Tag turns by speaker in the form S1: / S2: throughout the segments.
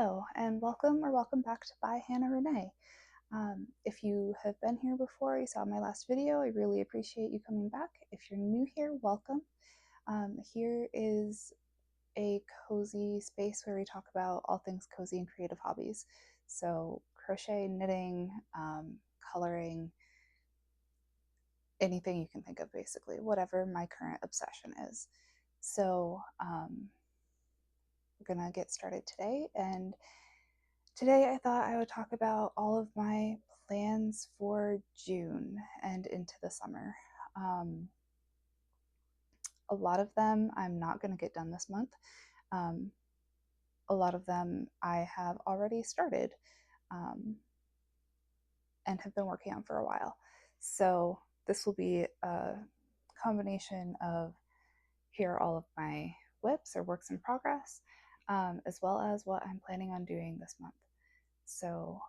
S1: Hello, and welcome back to By Hannah Renee. If you have been here before, you saw my last video, I really appreciate you coming back. If you're new here, welcome. Here is a cozy space where we talk about all things cozy and creative hobbies. So crochet, knitting, coloring, anything you can think of basically, whatever my current obsession is. So we're gonna get started today, and today I thought I would talk about all of my plans for June and into the summer. A lot of them I'm not going to get done this month. A lot of them I have already started and have been working on for a while. So this will be a combination of here are all of my WIPS or works in progress, as well as what I'm planning on doing this month. So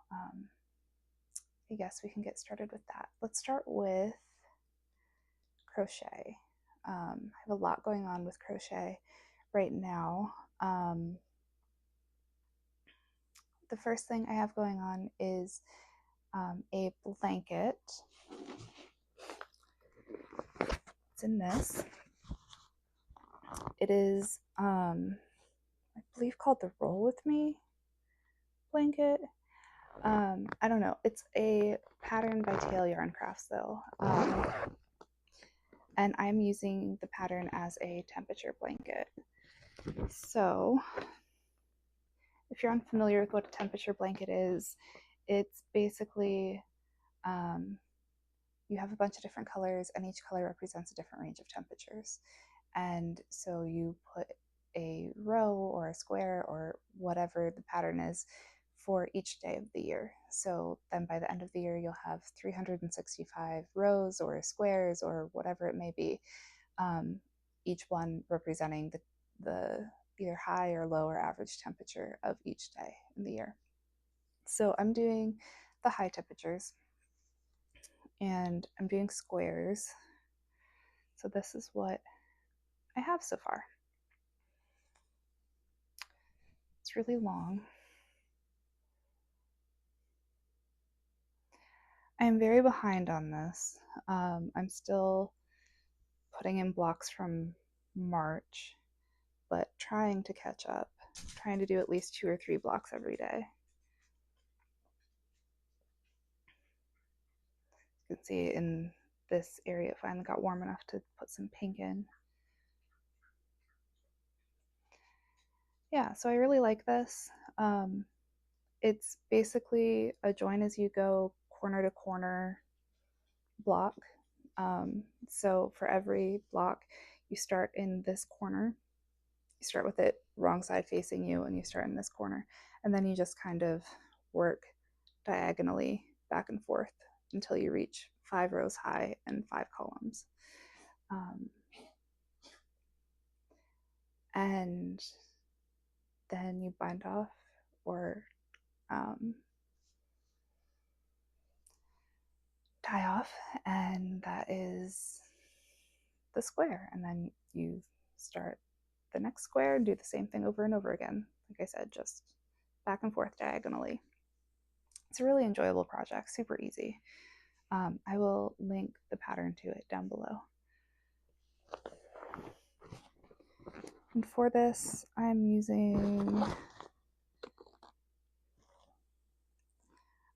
S1: I guess we can get started with that. Let's start with crochet. I have a lot going on with crochet right now. The first thing I have going on is a blanket. It's in this. It is, I believe, called the Roll With Me blanket. I don't know. It's a pattern by Tail Yarn Crafts, though. And I'm using the pattern as a temperature blanket. So if you're unfamiliar with what a temperature blanket is, it's basically you have a bunch of different colors, and each color represents a different range of temperatures. And so you put a row or a square or whatever the pattern is for each day of the year. So then by the end of the year, you'll have 365 rows or squares or whatever it may be, each one representing the either high or low or average temperature of each day in the year. So I'm doing the high temperatures, and I'm doing squares. So this is what I have so far. It's really long. I am very behind on this. I'm still putting in blocks from March, but trying to catch up, trying to do at least 2 or 3 blocks every day. You can see in this area it finally got warm enough to put some pink in. Yeah, so I really like this. It's basically a join as you go, corner to corner block. So for every block, you start in this corner. You start with it wrong side facing you, and you start in this corner. And then you just kind of work diagonally back and forth until you reach 5 rows high and 5 columns. And then you bind off or tie off, and that is the square. And then you start the next square and do the same thing over and over again. Like I said, just back and forth diagonally. It's a really enjoyable project, super easy. I will link the pattern to it down below. And for this, I'm using,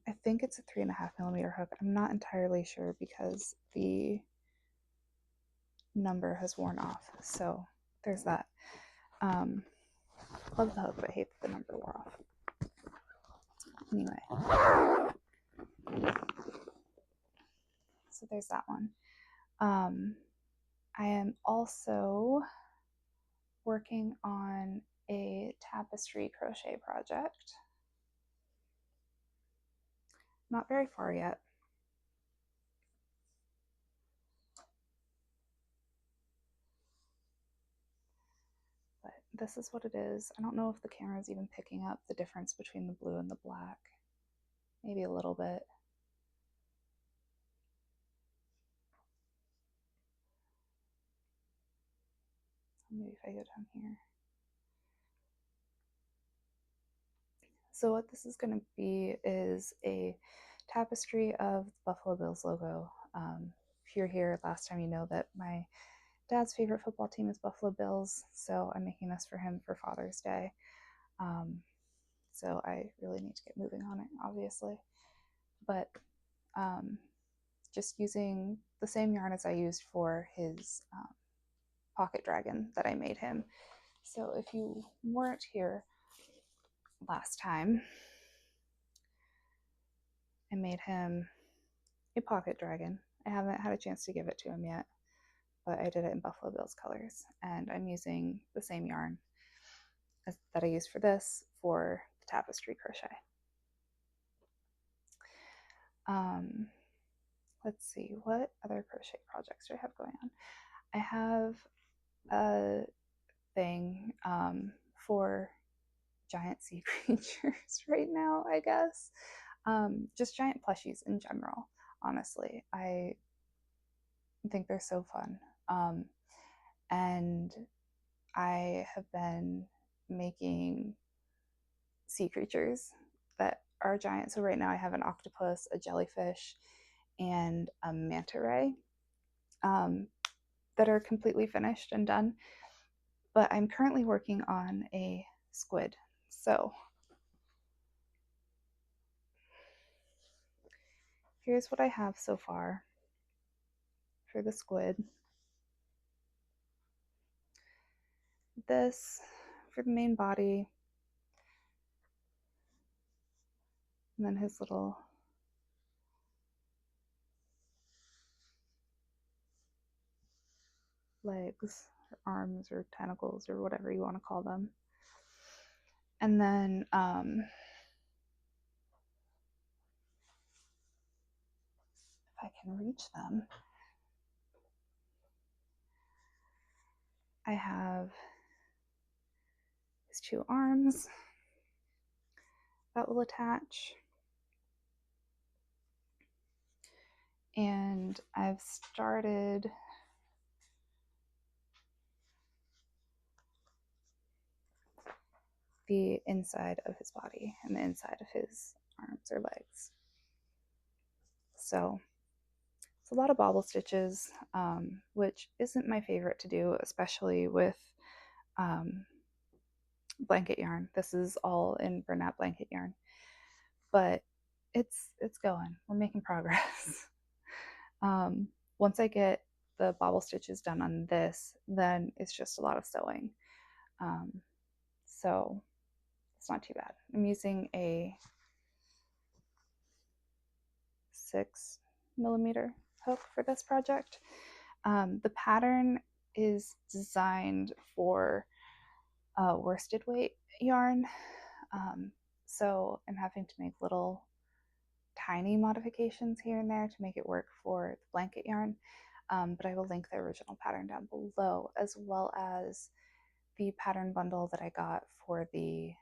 S1: I think it's a 3.5mm hook. I'm not entirely sure because the number has worn off. So there's that. Love the hook, but hate that the number wore off. Anyway, so there's that one. I am also working on a tapestry crochet project. Not very far yet. But this is what it is. I don't know if the camera is even picking up the difference between the blue and the black. Maybe a little bit. Maybe if I go down here. So what this is going to be is a tapestry of the Buffalo Bills logo. If you're here last time, you know that my dad's favorite football team is Buffalo Bills, so I'm making this for him for Father's Day. So I really need to get moving on it, obviously. But just using the same yarn as I used for his pocket dragon that I made him. So if you weren't here last time, I made him a pocket dragon. I haven't had a chance to give it to him yet, but I did it in Buffalo Bills colors, and I'm using the same yarn that I used for this for the tapestry crochet. Let's see, what other crochet projects do I have going on? I have a thing for giant sea creatures right now, I guess. Just giant plushies in general, honestly. I think they're so fun. And I have been making sea creatures that are giant. So right now I have an octopus, a jellyfish, and a manta ray that are completely finished and done. But I'm currently working on a squid. So here's what I have so far for the squid. This for the main body, and then his little legs or arms or tentacles or whatever you want to call them. And then if I can reach them, I have his two arms that will attach. And I've started the inside of his body and the inside of his arms or legs. So it's a lot of bobble stitches, which isn't my favorite to do, especially with blanket yarn. This is all in Bernat blanket yarn, but it's going. We're making progress. Once I get the bobble stitches done on this, then it's just a lot of sewing. So it's not too bad. I'm using a 6mm hook for this project. The pattern is designed for worsted weight yarn, so I'm having to make little tiny modifications here and there to make it work for the blanket yarn, but I will link the original pattern down below, as well as the pattern bundle that I got for the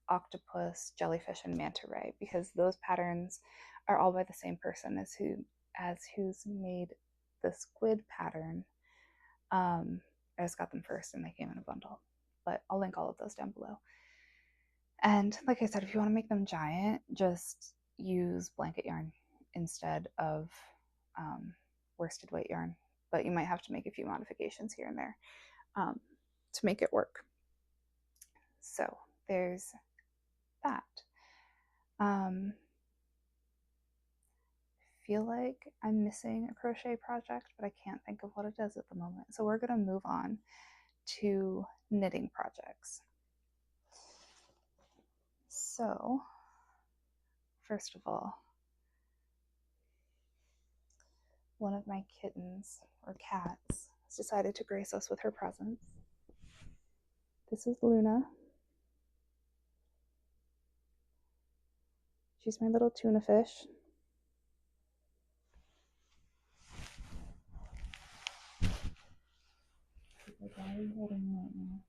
S1: octopus, jellyfish, and manta ray, because those patterns are all by the same person as who's made the squid pattern. I just got them first and they came in a bundle, but I'll link all of those down below. And like I said, if you want to make them giant, just use blanket yarn instead of worsted weight yarn, but you might have to make a few modifications here and there to make it work. So there's that. Feel like I'm missing a crochet project, but I can't think of what it is at the moment. So we're going to move on to knitting projects. So first of all, one of my kittens or cats has decided to grace us with her presence. This is Luna. She's my little tuna fish. Like, why are you holding me right now?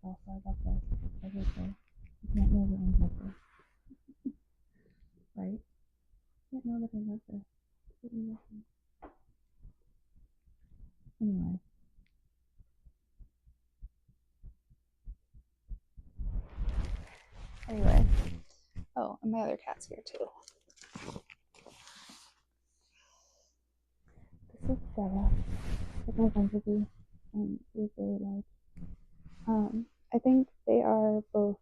S1: Oh, sorry about this. That's okay. You can't know that I love this. Right? You can't know that I love this. What do you love me? Anyway, Oh, and my other cat's here too. This is Stella. With my Bumblebee, and she's very large. I think they are both,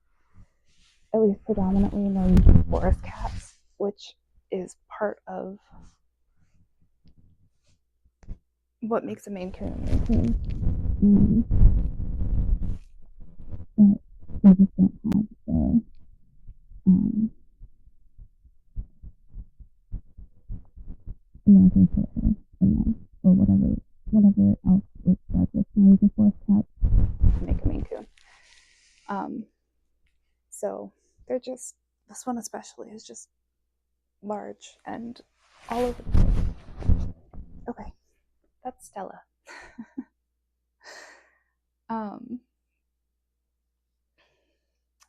S1: at least predominantly, known forest cats, which is part of what makes a Maine Coon a Maine Coon. But they just don't have the American short hair in them, or whatever else it does with Norwegian forest cats to make a Maine Coon. So they're just, this one especially is just large and all over the place. Okay, that's Stella.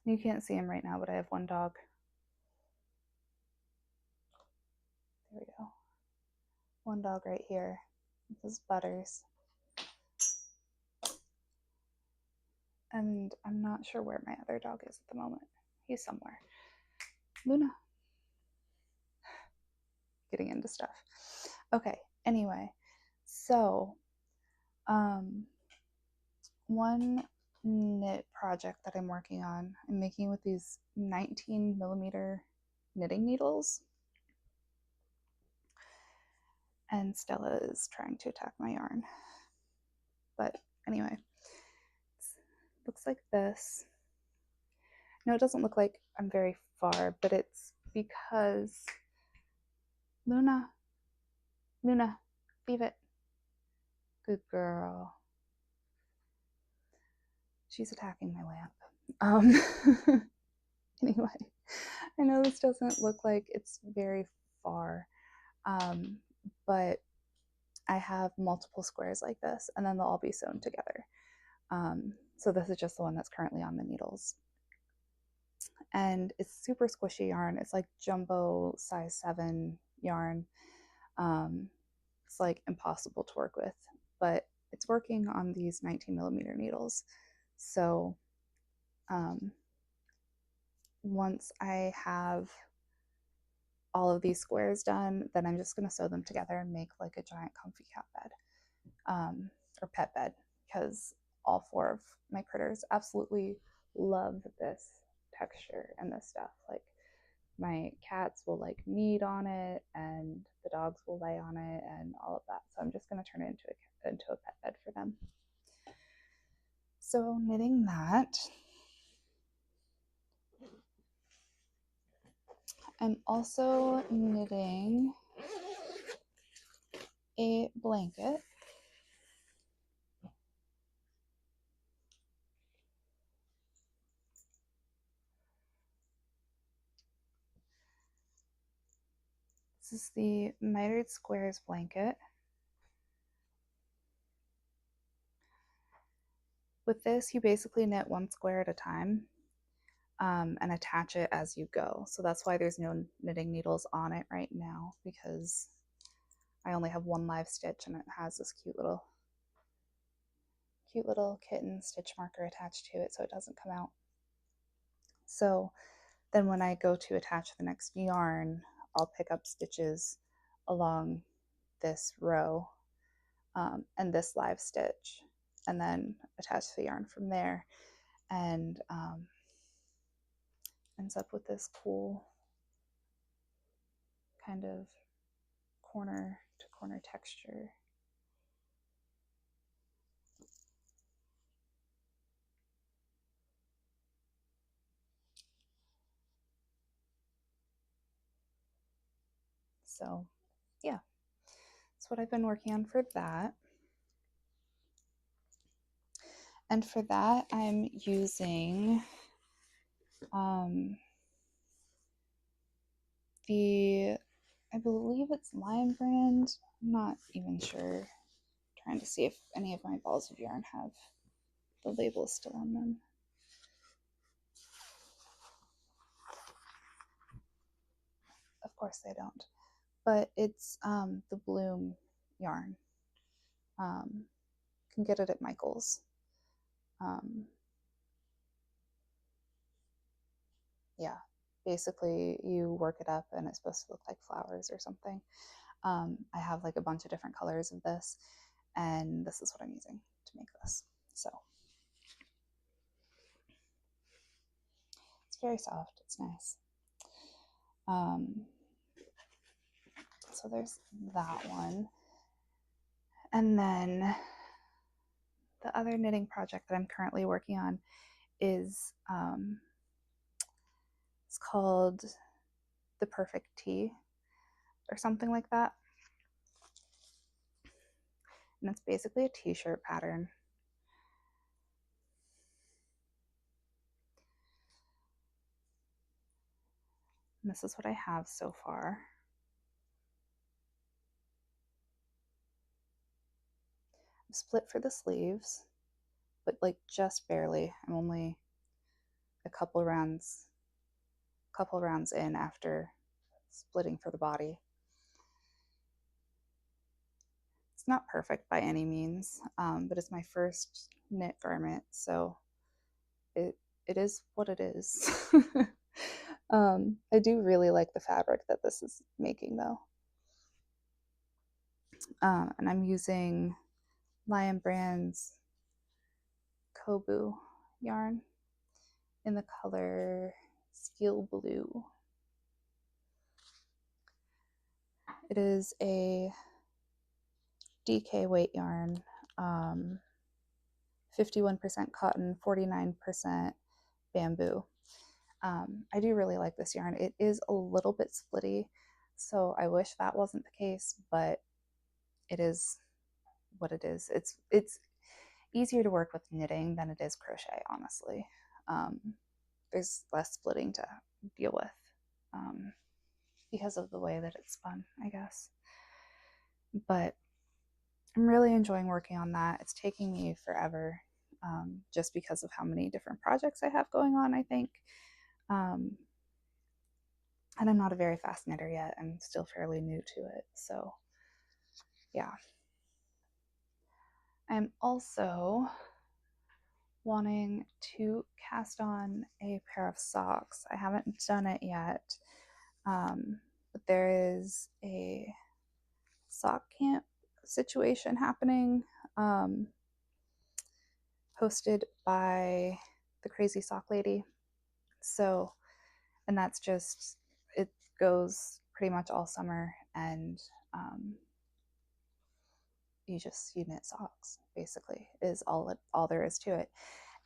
S1: You can't see him right now, but I have one dog. There we go. One dog right here. This is Butters. And I'm not sure where my other dog is at the moment. He's somewhere. Luna. Getting into stuff. Okay, anyway. So, one knit project that I'm working on, I'm making with these 19 millimeter knitting needles. And Stella is trying to attack my yarn. But anyway, it looks like this. No, it doesn't look like I'm very far, but it's because Luna, leave it. Good girl. She's attacking my lamp. Anyway, I know this doesn't look like it's very far, but I have multiple squares like this, and then they'll all be sewn together. So this is just the one that's currently on the needles. And it's super squishy yarn. It's like jumbo size 7 yarn. It's like impossible to work with, but it's working on these 19 millimeter needles. So once I have all of these squares done, then I'm just going to sew them together and make like a giant comfy cat bed, or pet bed, because all 4 of my critters absolutely love this texture and this stuff. Like my cats will like knead on it, and the dogs will lay on it, and all of that. So I'm just going to turn it into a pet bed for them. So knitting that. I'm also knitting a blanket. This is the Mitered Squares blanket. With this, you basically knit 1 square at a time, and attach it as you go. So that's why there's no knitting needles on it right now, because I only have 1 live stitch, and it has this cute little kitten stitch marker attached to it so it doesn't come out. So then when I go to attach the next yarn, I'll pick up stitches along this row, and this live stitch, and then attach the yarn from there, and ends up with this cool kind of corner to corner texture. So yeah, that's what I've been working on for that. And for that, I'm using I believe it's Lion brand. I'm not even sure. I'm trying to see if any of my balls of yarn have the labels still on them. Of course they don't. But it's the Bloom yarn. You can get it at Michael's. Yeah. basically you work it up and it's supposed to look like flowers or something. I have like a bunch of different colors of this, and this is what I'm using to make this. So it's very soft, it's nice. So there's that one. And then the other knitting project that I'm currently working on is it's called The Perfect Tea or something like that. And it's basically a t-shirt pattern. And this is what I have so far. I'm split for the sleeves, but like just barely. I'm only a couple rounds in after splitting for the body. It's not perfect by any means, but it's my first knit garment, so it is what it is. I do really like the fabric that this is making though. And I'm using Lion Brand's Kobu yarn in the color Steel Blue. It is a DK weight yarn, 51% cotton, 49% bamboo. I do really like this yarn. It is a little bit splitty, so I wish that wasn't the case, but it is what it is. It's easier to work with knitting than it is crochet, honestly. There's less splitting to deal with because of the way that it's spun, I guess. But I'm really enjoying working on that. It's taking me forever just because of how many different projects I have going on, I think. And I'm not a very fast knitter yet. I'm still fairly new to it. So, yeah. I'm also wanting to cast on a pair of socks. I haven't done it yet, but there is a sock camp situation happening, hosted by the Crazy Sock Lady. So, and that's just, it goes pretty much all summer, and you knit socks, basically, is all there is to it.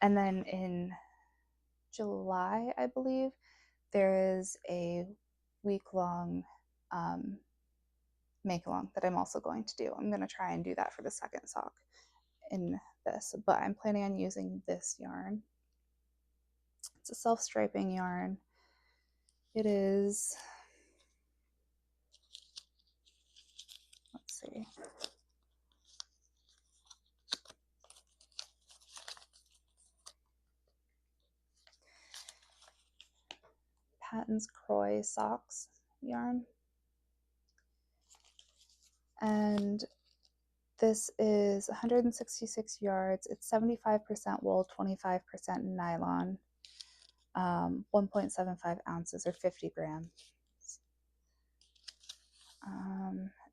S1: And then in July, I believe, there is a week-long make-along that I'm also going to do. I'm going to try and do that for the second sock in this, but I'm planning on using this yarn. It's a self-striping yarn. It is, let's see, Patton's Croy Socks yarn. And this is 166 yards. It's 75% wool, 25% nylon, 1.75 ounces or 50 grams.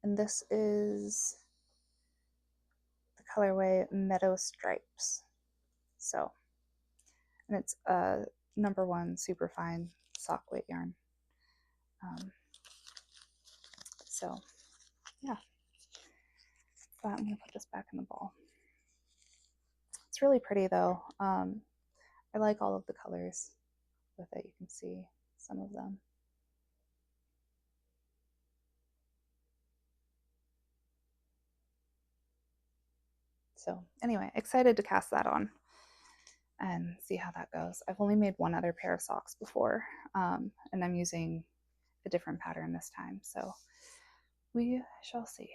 S1: And this is the colorway Meadow Stripes. So, and it's a #1 super fine sock weight yarn. So, yeah. So I'm going to put this back in the ball. It's really pretty though. I like all of the colors with it. You can see some of them. So anyway, excited to cast that on and see how that goes. I've only made one other pair of socks before, and I'm using a different pattern this time. So we shall see.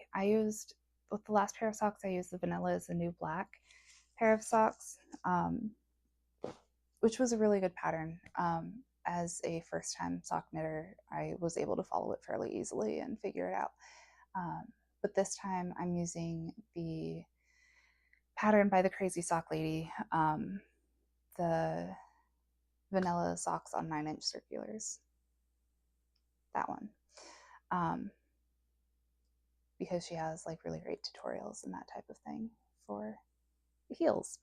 S1: With the last pair of socks, I used the Vanilla is the New Black pair of socks, which was a really good pattern. As a first-time sock knitter, I was able to follow it fairly easily and figure it out. But this time I'm using the pattern by the Crazy Sock Lady, the vanilla socks on 9-inch circulars. that one, because she has like really great tutorials and that type of thing for heels.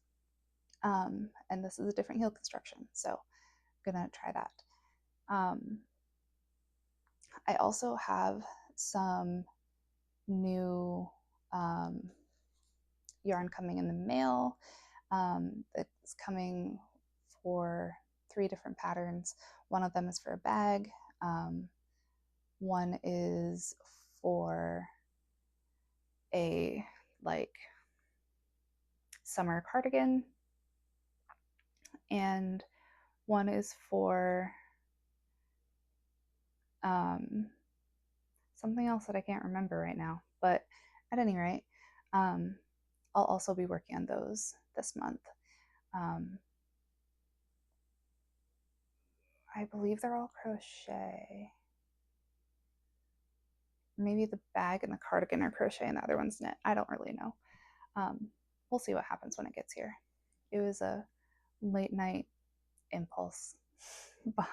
S1: And this is a different heel construction, so I'm gonna try that. I also have some new yarn coming in the mail. It's coming for 3 different patterns. One of them is for a bag. One is for a like summer cardigan, and one is for something else that I can't remember right now. But at any rate, I'll also be working on those this month. I believe they're all crochet. Maybe the bag and the cardigan are crochet and the other one's knit. I don't really know. We'll see what happens when it gets here. It was a late night impulse buy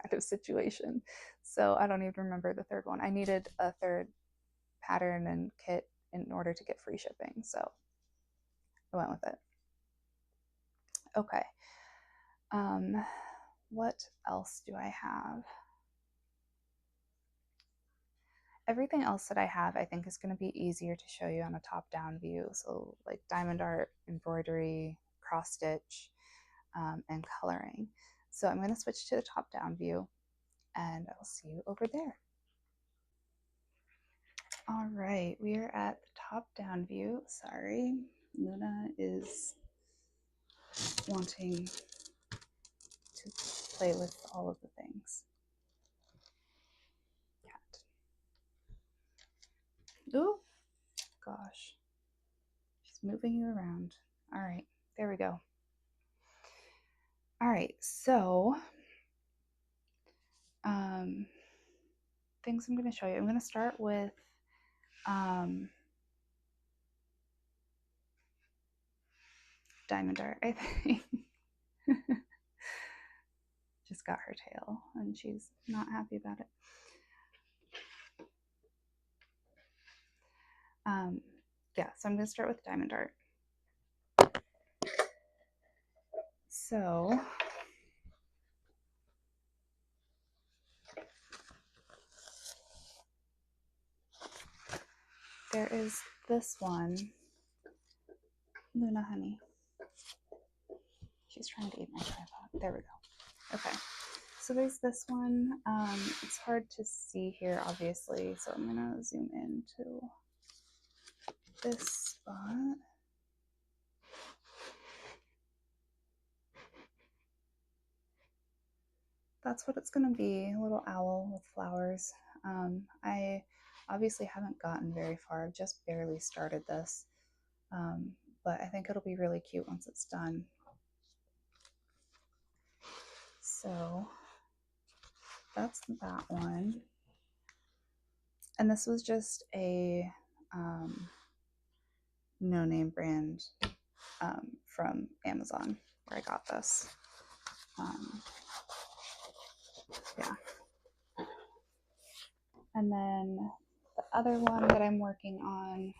S1: kind of situation. So I don't even remember the third one. I needed a third pattern and kit in order to get free shipping. So I went with it. Okay. What else do I have? Everything else that I have, I think, is going to be easier to show you on a top-down view. So like diamond art, embroidery, cross stitch, and coloring. So I'm going to switch to the top-down view, and I'll see you over there. All right, we are at the top-down view. Sorry, Luna is wanting to play with all of the things. Cat. Oh, gosh. She's moving you around. All right, there we go. All right, so things I'm going to show you. I'm going to start with diamond art, I think. Just got her tail and she's not happy about it. Yeah, so I'm going to start with diamond art. So there is this one. Luna, honey. She's trying to eat my tripod. There we go. Okay. So there's this one. It's hard to see here, obviously, so I'm going to zoom into this spot. That's what it's going to be, a little owl with flowers. I obviously haven't gotten very far. I've just barely started this, but I think it'll be really cute once it's done. So that's that one. And this was just a no-name brand from Amazon where I got this. Yeah. And then the other one that I'm working on,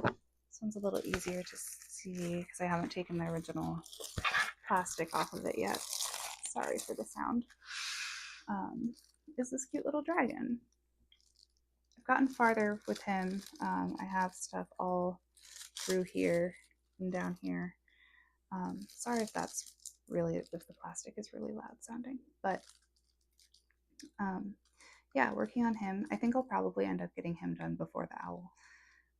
S1: this one's a little easier to see because I haven't taken the original plastic off of it yet. Sorry for the sound. Is this cute little dragon. I've gotten farther with him. I have stuff all through here and down here. Sorry if that's really, if the plastic is really loud sounding, but yeah, working on him. I think I'll probably end up getting him done before the owl.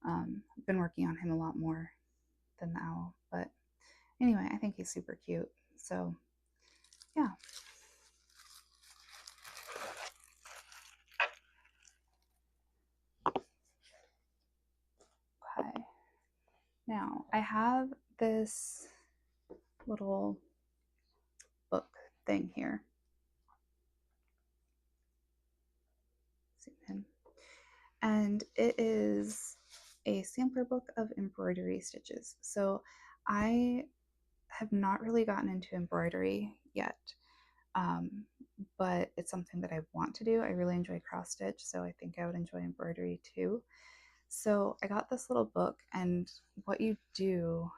S1: I've been working on him a lot more than the owl, but anyway, I think he's super cute. So yeah. Okay. Now I have this little book thing here. Zoom in. And it is a sampler book of embroidery stitches. So I have not really gotten into embroidery yet. but it's something that I want to do. I really enjoy cross stitch, so I think I would enjoy embroidery too. So I got this little book, and what you do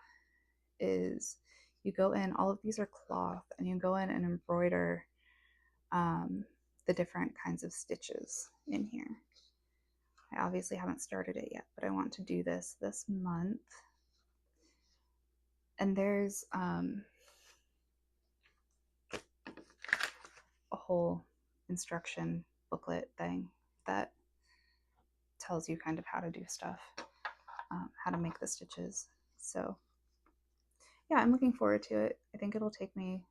S1: is you go in, all of these are cloth, and you go in and embroider the different kinds of stitches in here. I obviously haven't started it yet, but I want to do this month. And there's a whole instruction booklet thing that tells you kind of how to do stuff, how to make the stitches. So yeah, I'm looking forward to it. I think it'll take me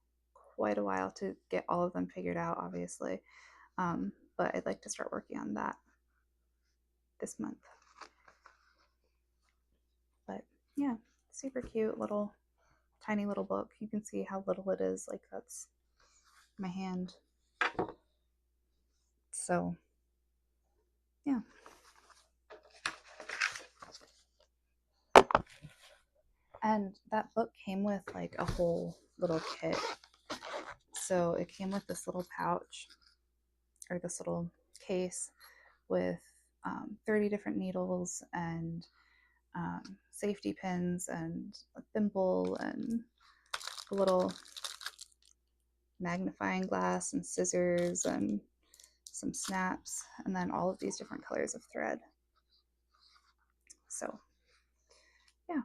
S1: quite a while to get all of them figured out, obviously. But I'd like to start working on that this month. But yeah, super cute little, tiny little book. You can see how little it is. Like, that's my hand. So yeah. And that book came with like a whole little kit. So it came with this little pouch, or this little case with 30 different needles and safety pins and a thimble and a little magnifying glass and scissors and some snaps, and then all of these different colors of thread. So yeah.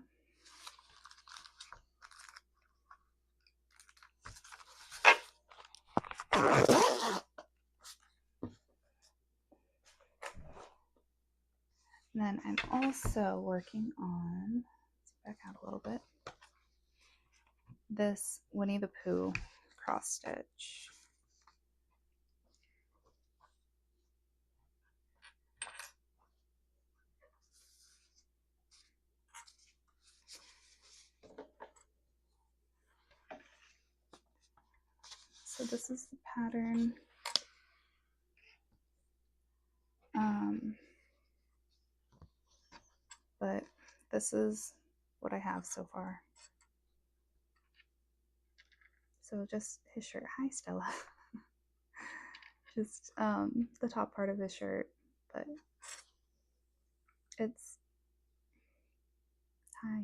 S1: And then I'm also working on, let's back out a little bit, this Winnie the Pooh cross stitch. So this is the pattern. But this is what I have so far. So just his shirt. Hi, Stella. Just the top part of his shirt, but it's, hi.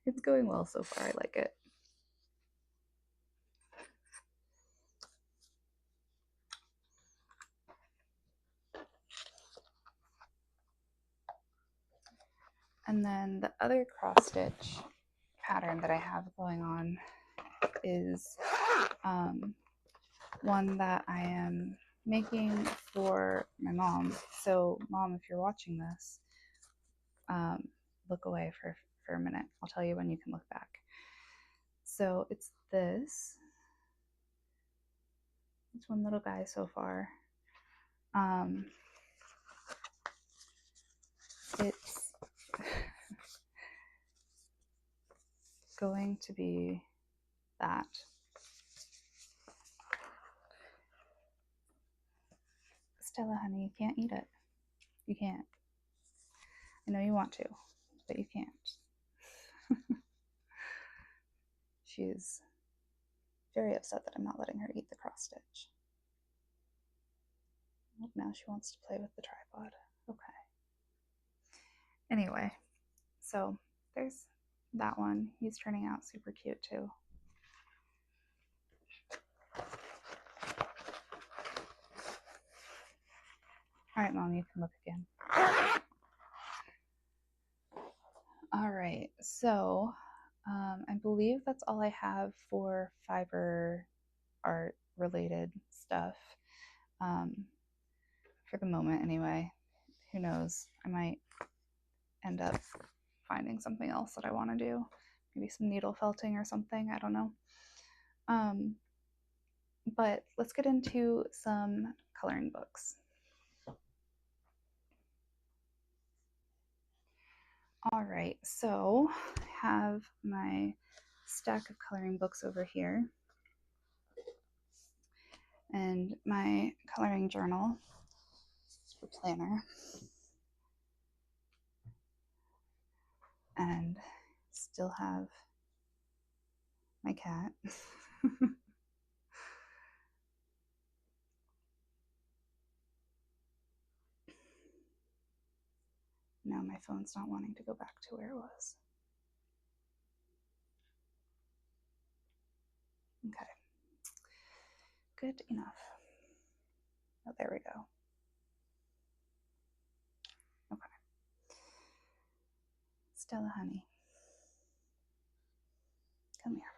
S1: It's going well so far. I like it. And then the other cross stitch pattern that I have going on is one that I am making for my mom. So Mom, if you're watching this, look away for a minute. I'll tell you when you can look back. So it's this. It's one little guy so far. It's going to be that. Stella, honey, you can't eat it. You can't. I know you want to, but you can't. She's very upset that I'm not letting her eat the cross stitch. Oh, now she wants to play with the tripod. Okay. Anyway, so there's that one. He's turning out super cute too. All right, Mom, you can look again. All right, so I believe that's all I have for fiber art related stuff, for the moment anyway. Who knows, I might end up finding something else that I want to do, maybe some needle felting or something, I don't know. But let's get into some coloring books. All right, so I have my stack of coloring books over here and my coloring journal or planner, and still have my cat. Now my phone's not wanting to go back to where it was. Okay, good enough. Oh, there we go. Okay. Stella, honey, come here.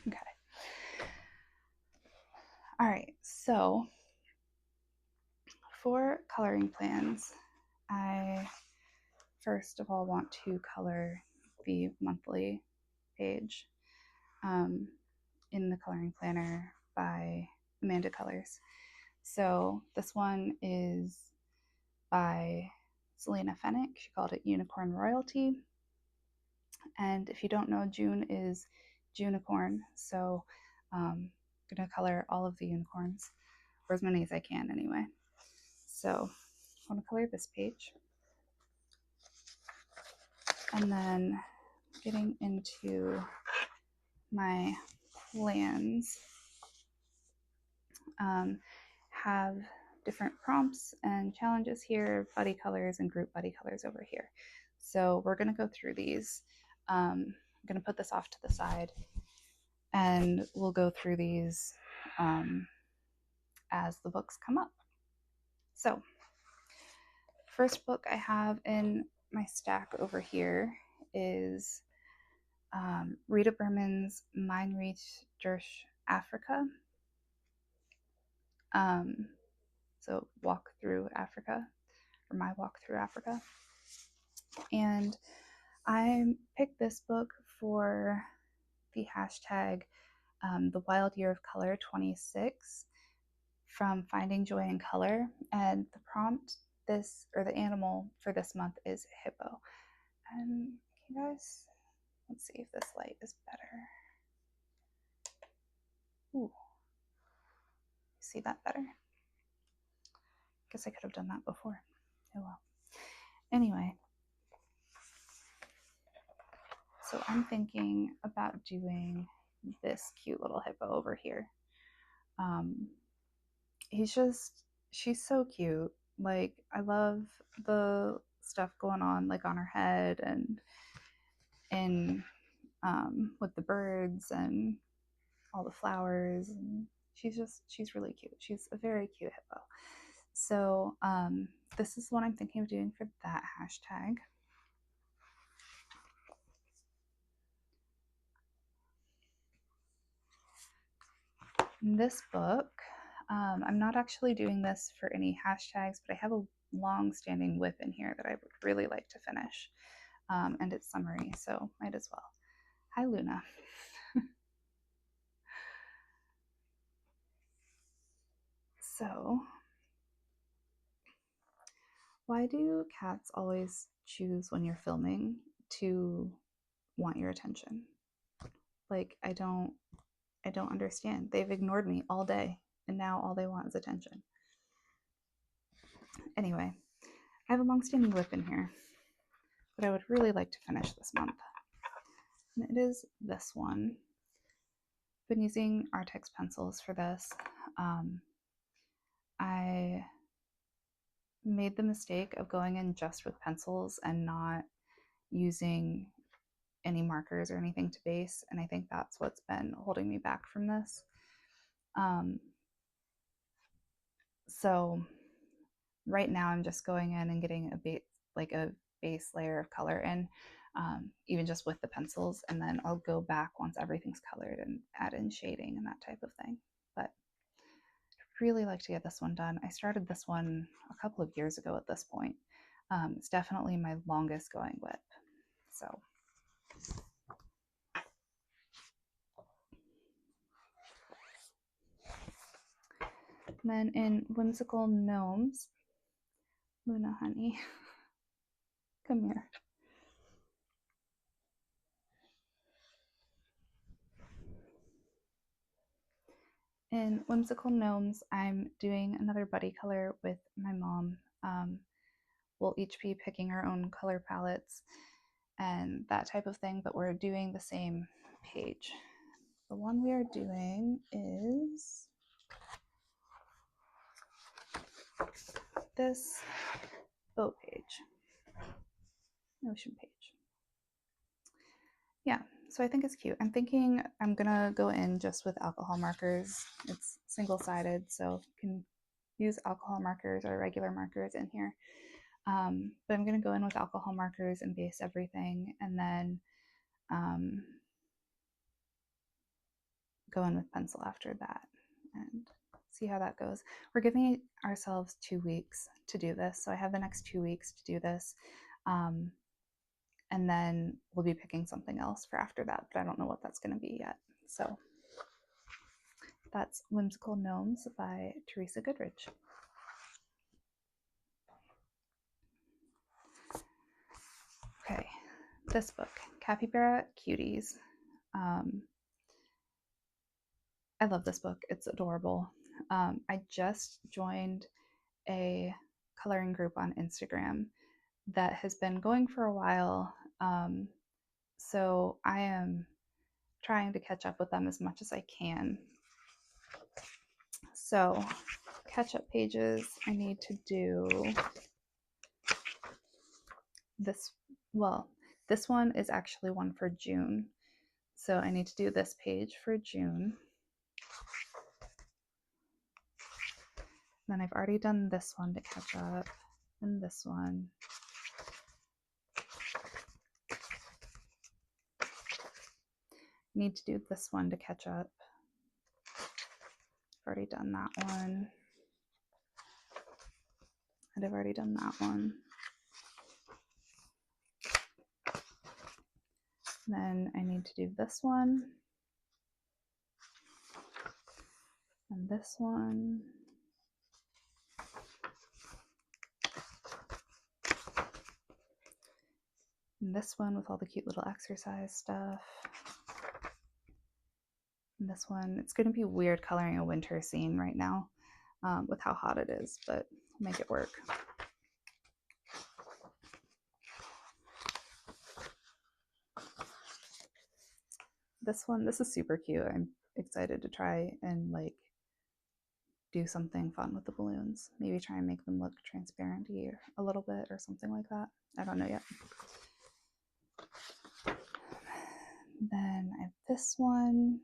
S1: Okay. All right, so for coloring plans, I first of all want to color the monthly page in the coloring planner by Amanda Colors. So this one is by Selena Fennick. She called it Unicorn Royalty. And if you don't know, June is Junicorn. So I'm going to color all of the unicorns, or as many as I can anyway. So I want to color this page. And then getting into my plans, have different prompts and challenges here, buddy colors and group buddy colors over here. So we're going to go through these. I'm going to put this off to the side and we'll go through these as the books come up. So first book I have in my stack over here is Rita Berman's Mein Reich durch Afrika. So Walk Through Africa, or My Walk Through Africa. And I picked this book for the hashtag The Wild Year of Color 26 from Finding Joy in Color. And the prompt this, or the animal for this month is hippo. And you guys, let's see if this light is better. Ooh, see that better? Guess I could have done that before. Oh well. Anyway, so I'm thinking about doing this cute little hippo over here. She's so cute. Like, I love the stuff going on, like on her head and with the birds and all the flowers. And she's really cute. She's a very cute hippo. So this is what I'm thinking of doing for that hashtag. In this book, I'm not actually doing this for any hashtags, but I have a long-standing WIP in here that I would really like to finish, and it's summary, so might as well. Hi, Luna. So, why do cats always choose when you're filming to want your attention? Like, I don't understand. They've ignored me all day, and now all they want is attention. Anyway, I have a long-standing WIP in here that I would really like to finish this month. And it is this one. I've been using Artex pencils for this. I made the mistake of going in just with pencils and not using any markers or anything to base, and I think that's what's been holding me back from this. So right now I'm just going in and getting a base layer of color in, even just with the pencils, and then I'll go back once everything's colored and add in shading and that type of thing. But I'd really like to get this one done. I started this one a couple of years ago at this point. It's definitely my longest going WIP. So and then in Whimsical Gnomes, Luna, honey, come here. In Whimsical Gnomes, I'm doing another buddy color with my mom. We'll each be picking our own color palettes and that type of thing, but we're doing the same page. the one we are doing is this boat page, ocean page. Yeah, so I think it's cute. I'm thinking I'm gonna go in just with alcohol markers. It's single-sided, so you can use alcohol markers or regular markers in here. But I'm gonna go in with alcohol markers and base everything, and then go in with pencil after that and see how that goes. We're giving ourselves 2 weeks to do this, so I have the next 2 weeks to do this. And then we'll be picking something else for after that, but I don't know what that's going to be yet. So that's Whimsical Gnomes by Teresa Goodrich. Okay, this book, Capybara Cuties. I love this book. It's adorable. I just joined a coloring group on Instagram that has been going for a while. So I am trying to catch up with them as much as I can. So catch up pages, I need to do this. Well, this one is actually one for June. So I need to do this page for June. Then I've already done this one to catch up, and this one. Need to do this one to catch up. I've already done that one. And I've already done that one. Then I need to do this one. And this one. And this one with all the cute little exercise stuff. And this one, it's going to be weird coloring a winter scene right now with how hot it is, but I'll make it work. This one, this is super cute. I'm excited to try and like do something fun with the balloons. Maybe try and make them look transparent-y a little bit or something like that. I don't know yet. Then I have this one.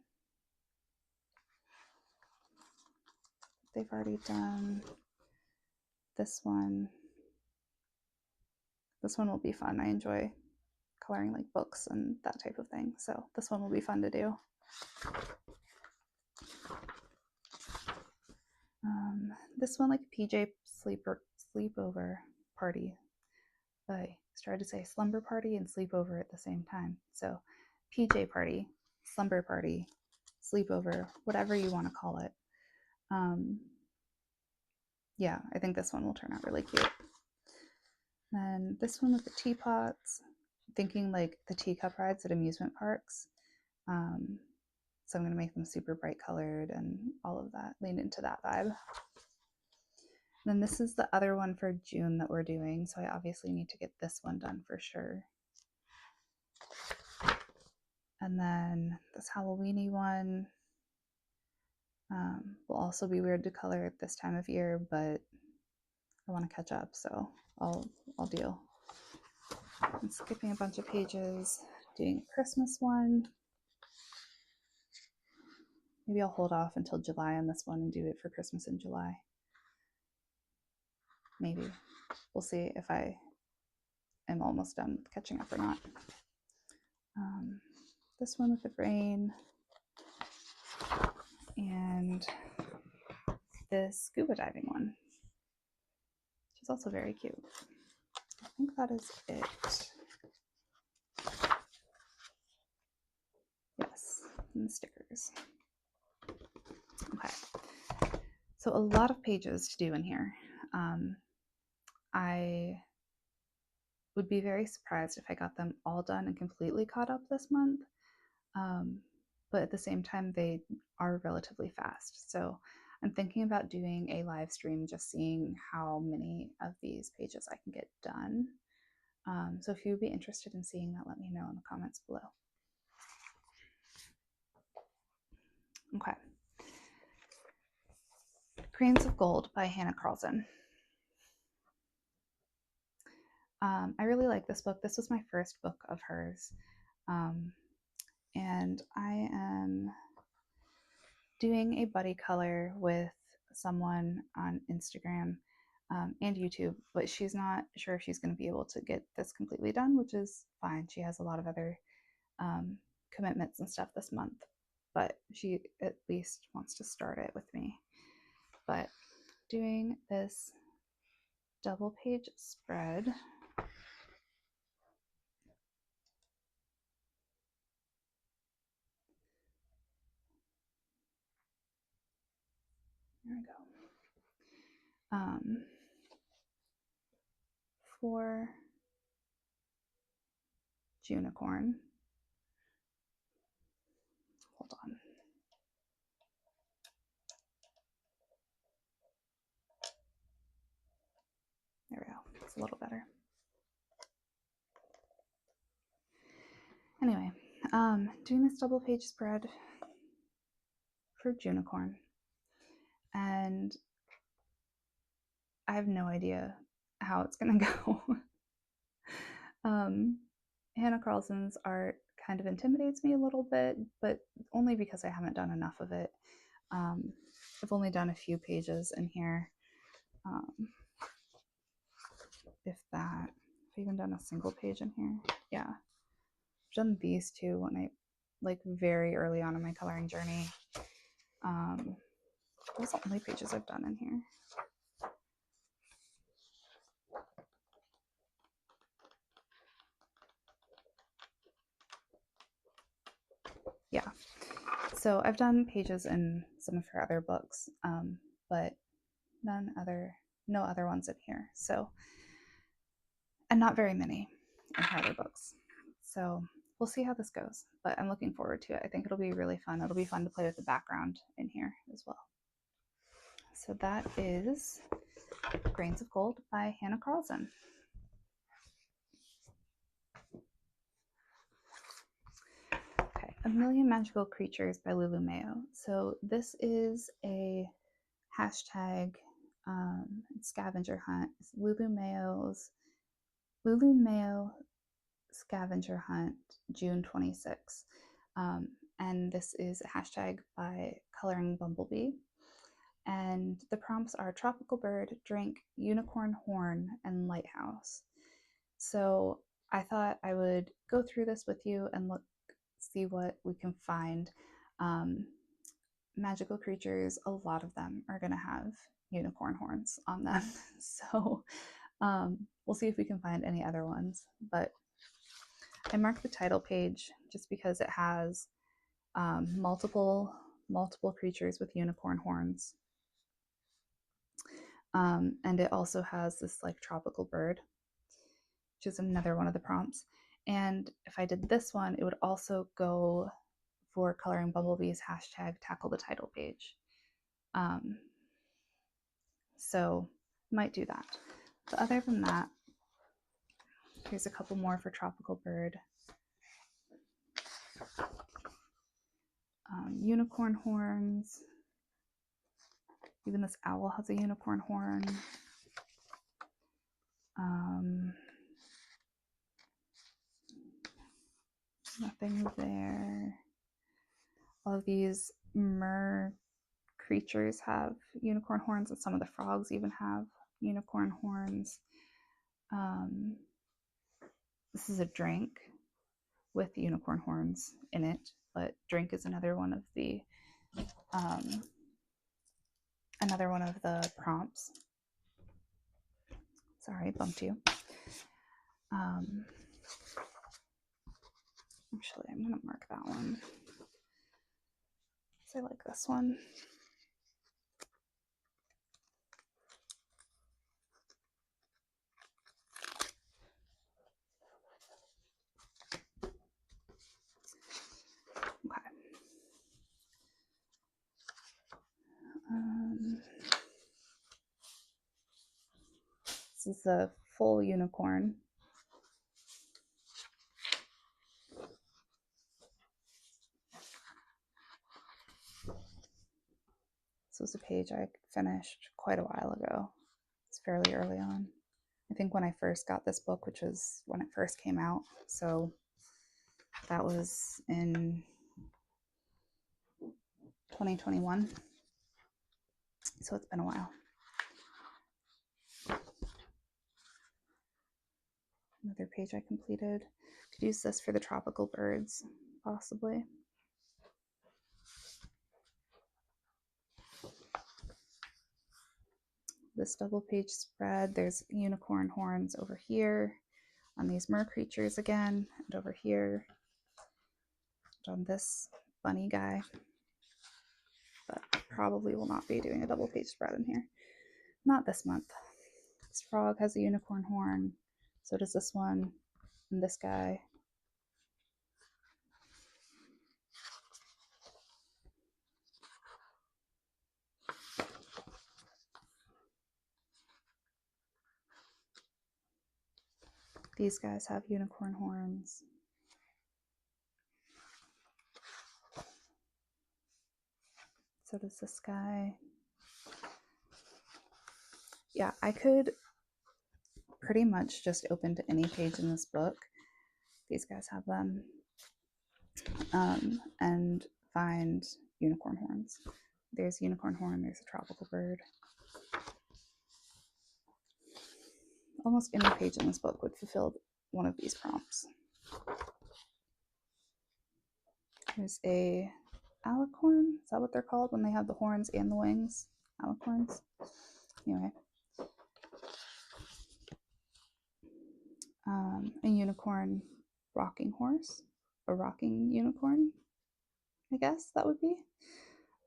S1: They've already done this one. This one will be fun. I enjoy coloring like books and that type of thing. So this one will be fun to do. This one, like a PJ sleepover party. I started to say slumber party and sleepover at the same time. So PJ party, slumber party, sleepover, whatever you want to call it. Yeah, I think this one will turn out really cute. Then this one with the teapots, thinking like the teacup rides at amusement parks. So I'm going to make them super bright colored and all of that, lean into that vibe. Then this is the other one for June that we're doing, so I obviously need to get this one done for sure. And then this Halloween-y one will also be weird to color at this time of year, but I want to catch up, so I'll deal. I'm skipping a bunch of pages, doing a Christmas one. Maybe I'll hold off until July on this one and do it for Christmas in July. Maybe. We'll see if I am almost done with catching up or not. This one with the rain. And this scuba diving one, which is also very cute. I think that is it. Yes, and the stickers. Okay, so a lot of pages to do in here. I would be very surprised if I got them all done and completely caught up this month. But at the same time, they are relatively fast. So I'm thinking about doing a live stream, just seeing how many of these pages I can get done. So if you would be interested in seeing that, let me know in the comments below. Okay. Grains of Gold by Hannah Carlson. I really like this book. This was my first book of hers. And I am doing a buddy color with someone on Instagram and YouTube, but she's not sure if she's going to be able to get this completely done, which is fine. She has a lot of other commitments and stuff this month, but she at least wants to start it with me. But doing this double page spread. There we go. For Junicorn. Hold on. There we go. It's a little better. Anyway, doing this double page spread for Junicorn. And I have no idea how it's going to go. Hannah Carlson's art kind of intimidates me a little bit, but only because I haven't done enough of it. I've only done a few pages in here. If that. I've even done a single page in here. Yeah. I've done these two when I, like, very early on in my coloring journey. Those are the only pages I've done in here. Yeah. So I've done pages in some of her other books, but no other ones in here. So, and not very many in her other books. So we'll see how this goes, but I'm looking forward to it. I think it'll be really fun. It'll be fun to play with the background in here as well. So that is Grains of Gold by Hannah Carlson. Okay, A Million Magical Creatures by Lulu Mayo. So this is a hashtag scavenger hunt. It's Lulu Mayo scavenger hunt, June 26. And this is a hashtag by Coloring Bumblebee. And the prompts are tropical bird, drink, unicorn horn, and lighthouse. So I thought I would go through this with you and see what we can find. Magical creatures, a lot of them are going to have unicorn horns on them. So we'll see if we can find any other ones. But I marked the title page just because it has multiple creatures with unicorn horns. And it also has this like tropical bird, which is another one of the prompts. And if I did this one, it would also go for Coloring Bumblebee's hashtag tackle the title page. So might do that. But other than that, here's a couple more for tropical bird. Unicorn horns. Even this owl has a unicorn horn. Nothing there. All of these mer creatures have unicorn horns, and some of the frogs even have unicorn horns. This is a drink with unicorn horns in it, but drink is another one of the prompts. Sorry, I bumped you. Actually, I'm gonna mark that one. So I like this one. Okay. This is a full unicorn. This was a page I finished quite a while ago. It's fairly early on. I think when I first got this book, which was when it first came out, so that was in 2021. So it's been a while. Another page I completed. Could use this for the tropical birds, possibly. This double page spread, there's unicorn horns over here on these mer creatures again, and over here and on this bunny guy. But probably will not be doing a double page spread in here. Not this month. This frog has a unicorn horn, so does this one, and this guy. These guys have unicorn horns. So does this guy. Yeah, I could pretty much just open to any page in this book. These guys have them. And find unicorn horns. There's a unicorn horn, there's a tropical bird. Almost any page in this book would fulfill one of these prompts. There's a alicorn. Is that what they're called when they have the horns and the wings? Alicorns? Anyway. A unicorn rocking horse. A rocking unicorn, I guess that would be.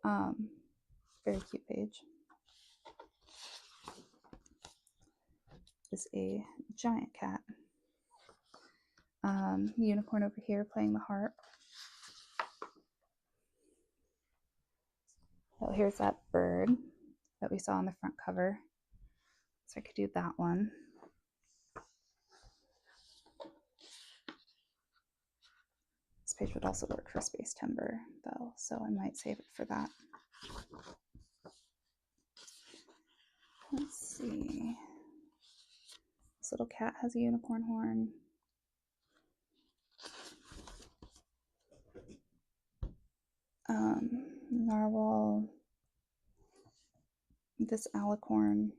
S1: Very cute page. Is a giant cat. Unicorn over here playing the harp. So here's that bird that we saw on the front cover. So I could do that one. This page would also work for Space Timber, though, so I might save it for that. Let's see. This little cat has a unicorn horn. Narwhal. This alicorn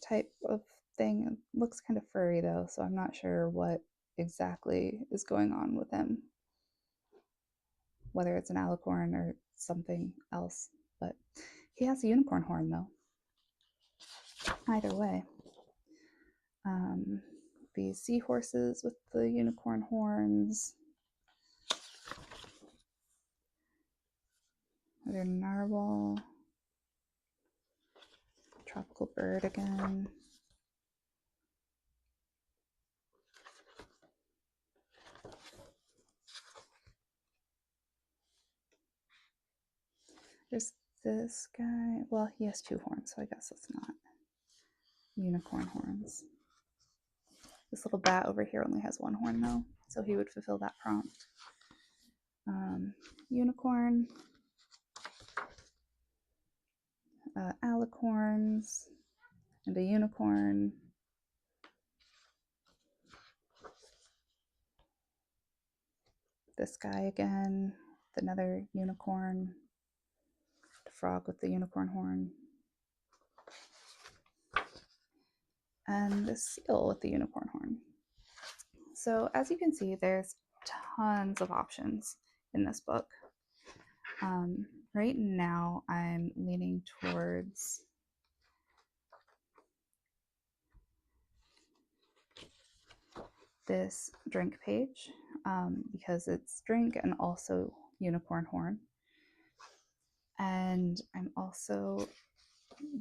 S1: type of thing. It looks kind of furry, though, so I'm not sure what exactly is going on with him. Whether it's an alicorn or something else. But he has a unicorn horn, though. Either way. These seahorses with the unicorn horns. Another narwhal. Tropical bird again. There's this guy. Well, he has two horns, so I guess it's not unicorn horns. This little bat over here only has one horn, though, so he would fulfill that prompt. Unicorn. Alicorns. And a unicorn. This guy again, with another unicorn. The frog with the unicorn horn. And the seal with the unicorn horn. So as you can see, there's tons of options in this book. Right now, I'm leaning towards this drink page because it's drink and also unicorn horn. And I'm also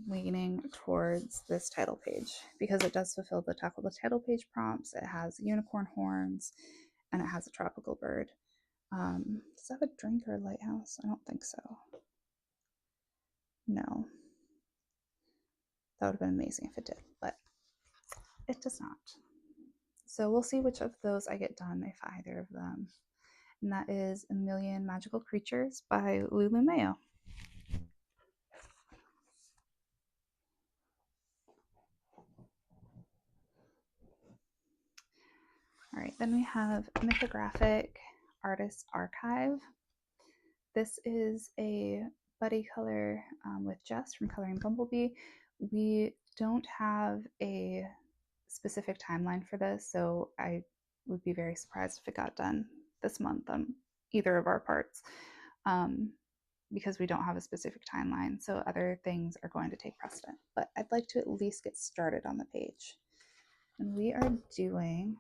S1: leaning towards this title page because it does fulfill the tackle the title page prompts. It has unicorn horns and it has a tropical bird. Does that have a drink or a lighthouse? I don't think so. No. That would have been amazing if it did, but it does not. So we'll see which of those I get done, if either of them. And that is A Million Magical Creatures by Lulu Mayo. Then we have Mythographic Artist Archive. This is a buddy color with Jess from Coloring Bumblebee. We don't have a specific timeline for this, so I would be very surprised if it got done this month on either of our parts, because we don't have a specific timeline, so other things are going to take precedent. But I'd like to at least get started on the page. And we are doing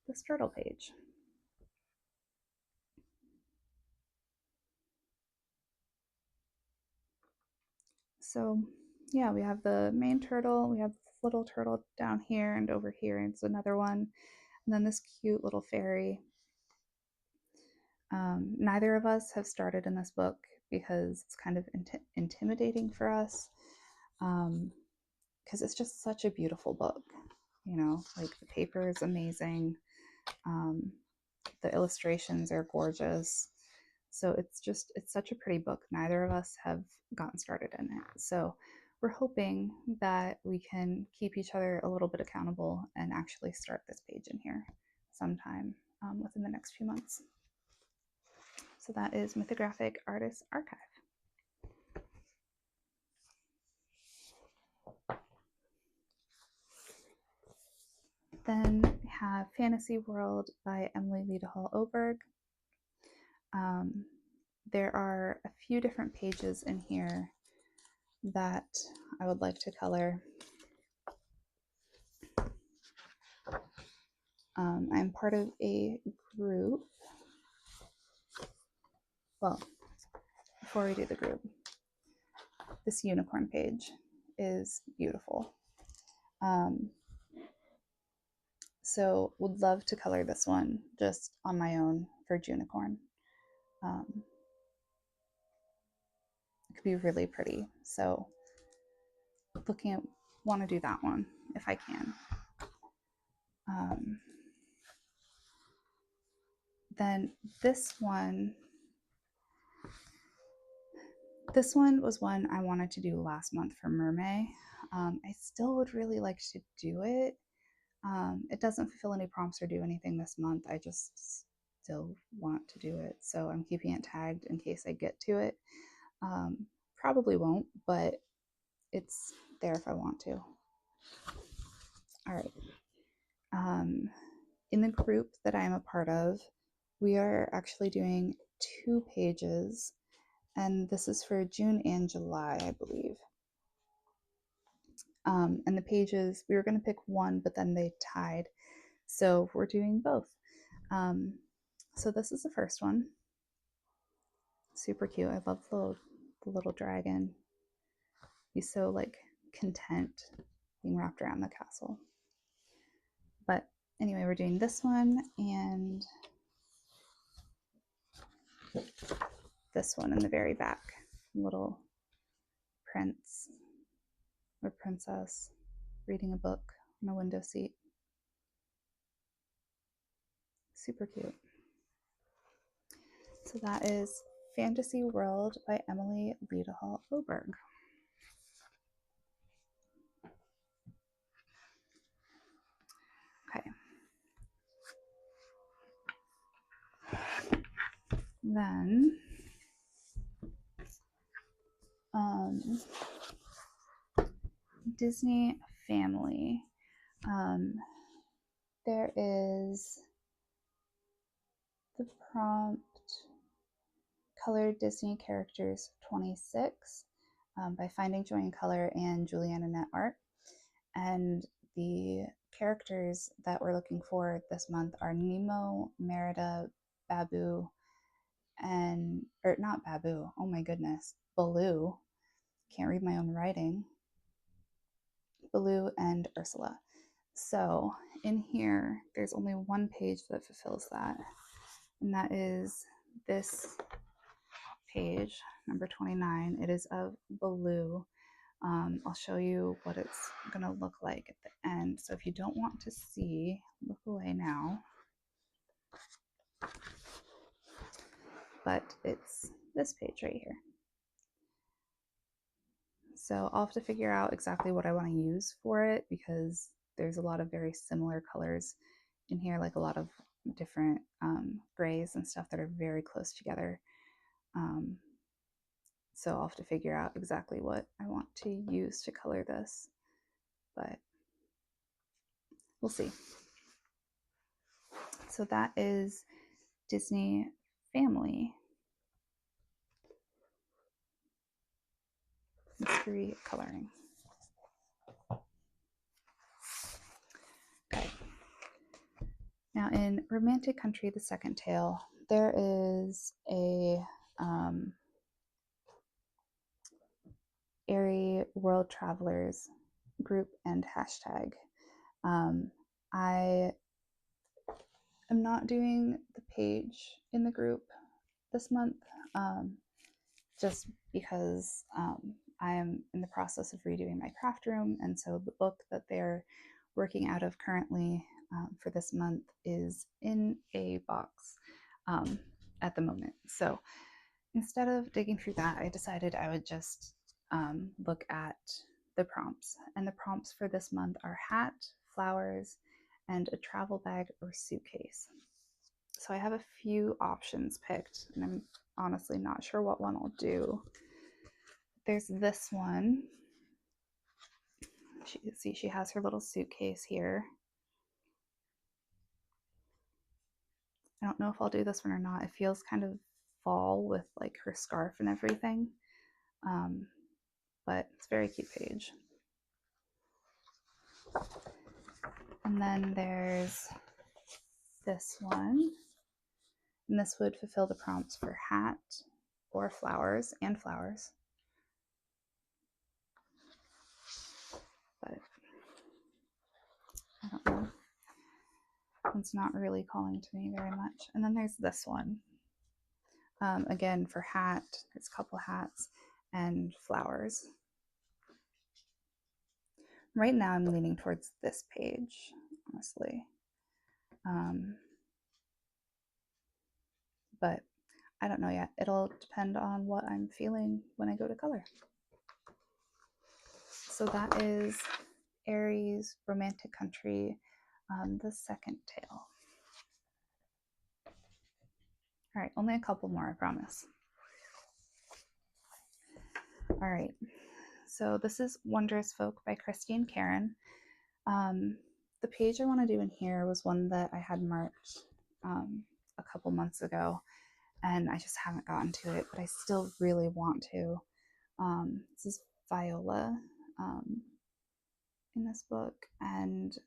S1: this turtle page. So yeah, we have the main turtle, we have this little turtle down here, and over here is another one, and then this cute little fairy. Neither of us have started in this book because it's kind of intimidating for us, because it's just such a beautiful book. You know, like the paper is amazing. The illustrations are gorgeous. So it's such a pretty book. Neither of us have gotten started in it. So we're hoping that we can keep each other a little bit accountable and actually start this page in here sometime within the next few months. So that is Mythographic Artist Archive. Then we have Fantasy World by Emily Liedehall Oberg. There are a few different pages in here that I would like to color. I'm part of a group. Well, before we do the group, this unicorn page is beautiful. So would love to color this one just on my own for Junicorn. It could be really pretty. So want to do that one if I can. Then this one was one I wanted to do last month for Mermaid. I still would really like to do it. It doesn't fulfill any prompts or do anything this month. I just still want to do it. So I'm keeping it tagged in case I get to it. Probably won't, but it's there if I want to. All right. In the group that I'm a part of, we are actually doing 2 pages, and this is for June and July, I believe. And the pages, we were going to pick one, but then they tied. So we're doing both. So this is the first one. Super cute. I love the little dragon. He's so like content being wrapped around the castle. But anyway, we're doing this one and this one in the very back. Little prince or princess reading a book on a window seat. Super cute. So that is Fantasy World by Emily Liedehall Oberg. Okay. Then Disney Family. There is the prompt Colored Disney Characters 26 by Finding Joy in Color and Juliana Annette Art. And the characters that we're looking for this month are Nemo, Merida, Babu, or not Babu, oh my goodness, Baloo. Can't read my own writing. Baloo and Ursula. So in here, there's only one page that fulfills that, and that is this page, number 29. It is of Baloo. I'll show you what it's going to look like at the end. So if you don't want to see, look away now. But it's this page right here. So I'll have to figure out exactly what I want to use for it because there's a lot of very similar colors in here, like a lot of different grays and stuff that are very close together. So I'll have to figure out exactly what I want to use to color this, but we'll see. So that is Disney Family Mystery Coloring. Okay. Now in Romantic Country, the second tale, there is a Airy World Travelers group and hashtag. I am not doing the page in the group this month, just because I am in the process of redoing my craft room, and so the book that they're working out of currently for this month is in a box at the moment. So instead of digging through that, I decided I would just look at the prompts. And the prompts for this month are hat, flowers, and a travel bag or suitcase. So I have a few options picked, and I'm honestly not sure what one I'll do. There's this one. She has her little suitcase here. I don't know if I'll do this one or not. It feels kind of fall with like her scarf and everything. But it's a very cute page. And then there's this one. And this would fulfill the prompts for hat or flowers and flowers. But I don't know. It's not really calling to me very much. And then there's this one. Again, for hat, there's a couple hats and flowers. Right now I'm leaning towards this page, honestly. But I don't know yet. It'll depend on what I'm feeling when I go to color. So that is Aries Romantic Country, the second tale. All right, only a couple more, I promise. All right, so this is Wondrous Folk by Christine Karen. The page I want to do in here was one that I had marked a couple months ago, and I just haven't gotten to it, but I still really want to. This is Viola in this book, and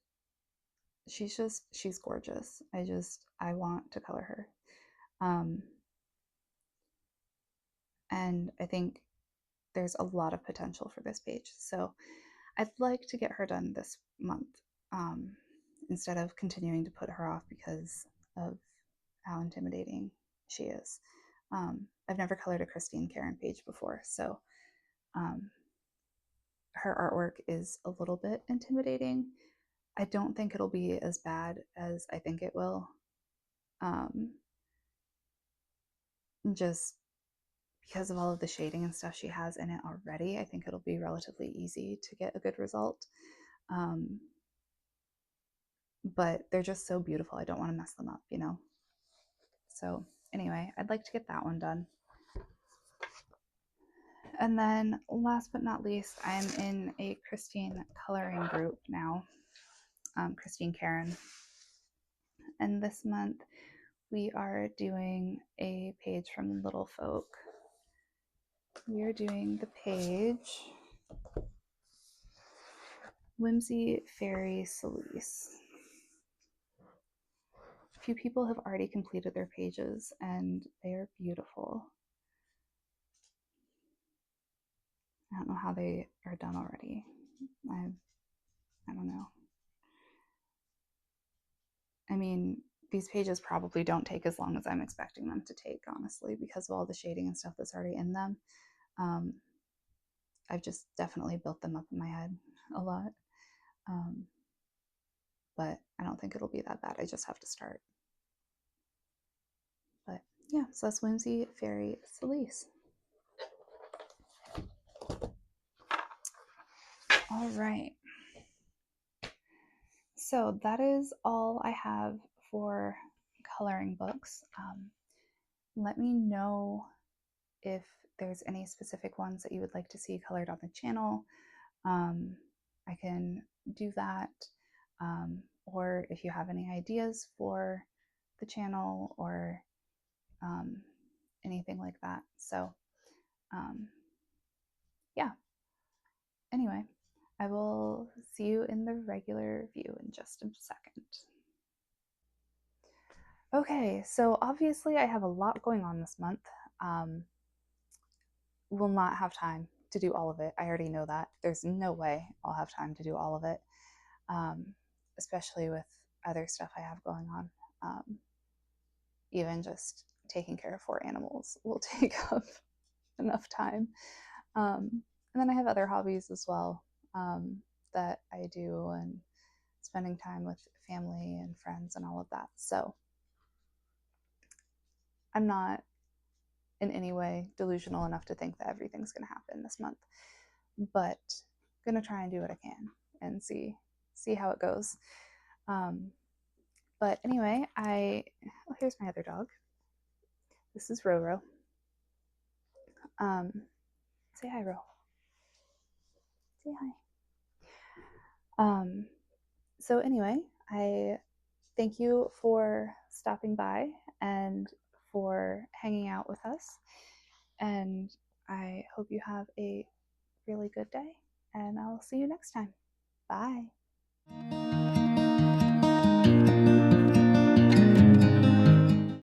S1: she's gorgeous. I want to color her. And I think there's a lot of potential for this page. So I'd like to get her done this month instead of continuing to put her off because of how intimidating she is. I've never colored a Christine Karen page before, so her artwork is a little bit intimidating. I don't think it'll be as bad as I think it will. Just because of all of the shading and stuff she has in it already, I think it'll be relatively easy to get a good result. But they're just so beautiful. I don't want to mess them up, you know? So anyway, I'd like to get that one done. And then last but not least, I'm in a Christine coloring group now, Christine Karen. And this month we are doing a page from Little Folk. We are doing the page Whimsy Fairy Celise. A few people have already completed their pages and they are beautiful. I don't know how they are done already. I don't know. I mean, these pages probably don't take as long as I'm expecting them to take, honestly, because of all the shading and stuff that's already in them. I've just definitely built them up in my head a lot. But I don't think it'll be that bad. I just have to start. But yeah, so that's Whimsy Fairy Celise. All right. So that is all I have for coloring books. Let me know if there's any specific ones that you would like to see colored on the channel. I can do that. Or if you have any ideas for the channel or um, anything like that. So, um, yeah. Anyway, I will see you in the regular view in just a second. Okay, so obviously I have a lot going on this month. Um, will not have time to do all of it. I already know that. There's no way I'll have time to do all of it, um, especially with other stuff I have going on. Even just taking care of 4 animals will take up enough time. And then I have other hobbies as well that I do, and spending time with family and friends and all of that. So I'm not in any way delusional enough to think that everything's going to happen this month, but I'm going to try and do what I can and see how it goes. But anyway, here's my other dog. This is Roro. Say hi, Ro. Say hi. So anyway, I thank you for stopping by and for hanging out with us. And I hope you have a really good day, and I'll see you next time. Bye.